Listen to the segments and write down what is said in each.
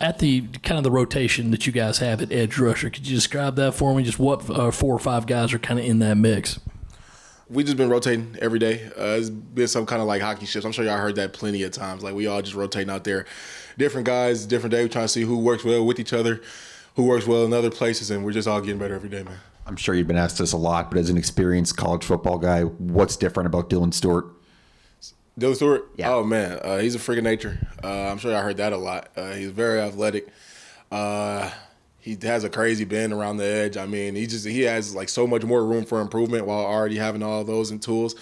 At the kind of the rotation that you guys have at edge rusher, could you describe that for me? Just what 4 or 5 guys are kind of in that mix? We just been rotating every day. It's been some kind of like hockey shifts. I'm sure y'all heard that plenty of times. Like we all just rotating out there. Different guys, different day. We're trying to see who works well with each other, who works well in other places, and we're just all getting better every day, man. I'm sure you've been asked this a lot, but as an experienced college football guy, what's different about Dylan Stewart? Dylan Stewart? Yeah. Oh, man. He's a freak of nature. I'm sure I heard that a lot. He's very athletic. He has a crazy bend around the edge. I mean, he has like so much more room for improvement while already having all those and tools.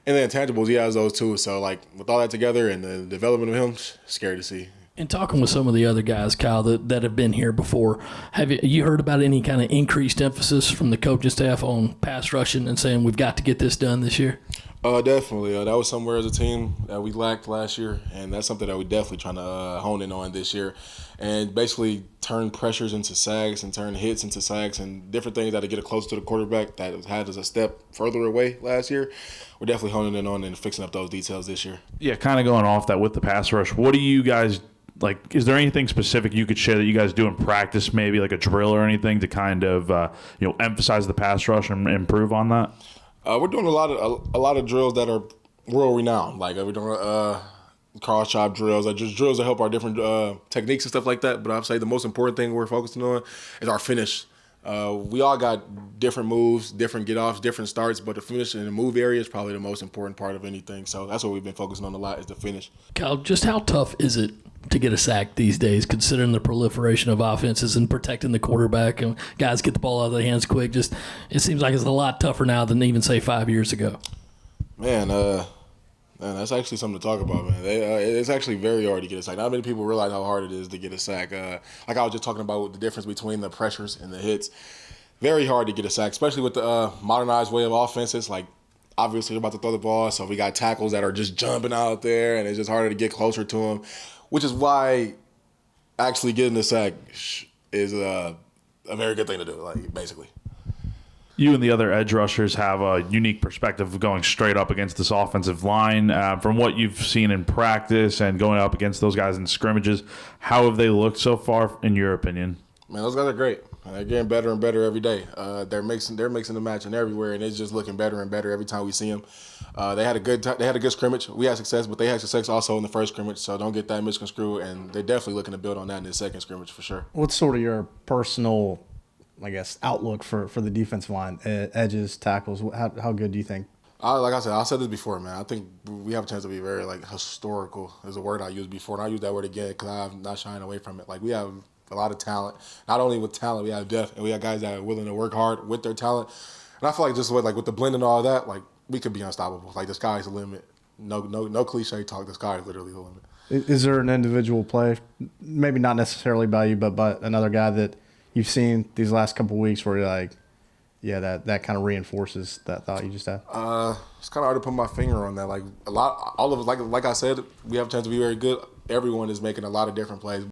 And the intangibles, he has those too. So, like, with all that together and the development of him, scary to see. And talking with some of the other guys, Kyle, that have been here before, have you heard about any kind of increased emphasis from the coaching staff on pass rushing and saying we've got to get this done this year? Definitely. That was somewhere as a team that we lacked last year, and that's something that we're definitely trying to hone in on this year, and basically turn pressures into sacks and turn hits into sacks and different things that to get it closer to the quarterback that had us a step further away last year. We're definitely honing in on and fixing up those details this year. Yeah, kind of going off that with the pass rush, what do you guys like? Is there anything specific you could share that you guys do in practice, maybe like a drill or anything to kind of emphasize the pass rush and improve on that? We're doing a lot of drills that are world renowned. Like we're doing cross chop drills, like just drills that help our different techniques and stuff like that. But I'd say the most important thing we're focusing on is our finish. We all got different moves, different get-offs, different starts, but the finish in the move area is probably the most important part of anything. So that's what we've been focusing on a lot is the finish. Kyle, just how tough is it to get a sack these days, considering the proliferation of offenses and protecting the quarterback and guys get the ball out of their hands quick? Just it seems like it's a lot tougher now than even, say, 5 years ago. Man, that's actually something to talk about, man. It's actually very hard to get a sack. Not many people realize how hard it is to get a sack. Like I was just talking about the difference between the pressures and the hits. Very hard to get a sack, especially with the modernized way of offenses. Like, obviously, we're about to throw the ball, so we got tackles that are just jumping out there, and it's just harder to get closer to them, which is why actually getting the sack is a very good thing to do, like basically. You and the other edge rushers have a unique perspective of going straight up against this offensive line. From what you've seen in practice and going up against those guys in scrimmages, how have they looked so far, in your opinion? Man, those guys are great. They're getting better and better every day. They're mixing the match in everywhere, and it's just looking better and better every time we see them. They had a good scrimmage. We had success, but they had success also in the first scrimmage, so don't get that misconstrued. And they're definitely looking to build on that in the second scrimmage for sure. What's sort of your personal, I guess, outlook for the defensive line, edges, tackles? How good do you think? Like I said this before, man. I think we have a chance to be very historical. Is a word I used before, and I use that word again because I'm not shying away from it. Like we have a lot of talent. Not only with talent, we have depth, and we have guys that are willing to work hard with their talent. And I feel like just with the blend and all that, like we could be unstoppable. Like the sky's the limit. No cliche talk. The sky is literally the limit. Is there an individual play, maybe not necessarily by you, but by another guy that you've seen these last couple of weeks where you're like, yeah, that kind of reinforces that thought you just had? It's kind of hard to put my finger on that. Like all of us, like I said, we have a chance to be very good. Everyone is making a lot of different plays.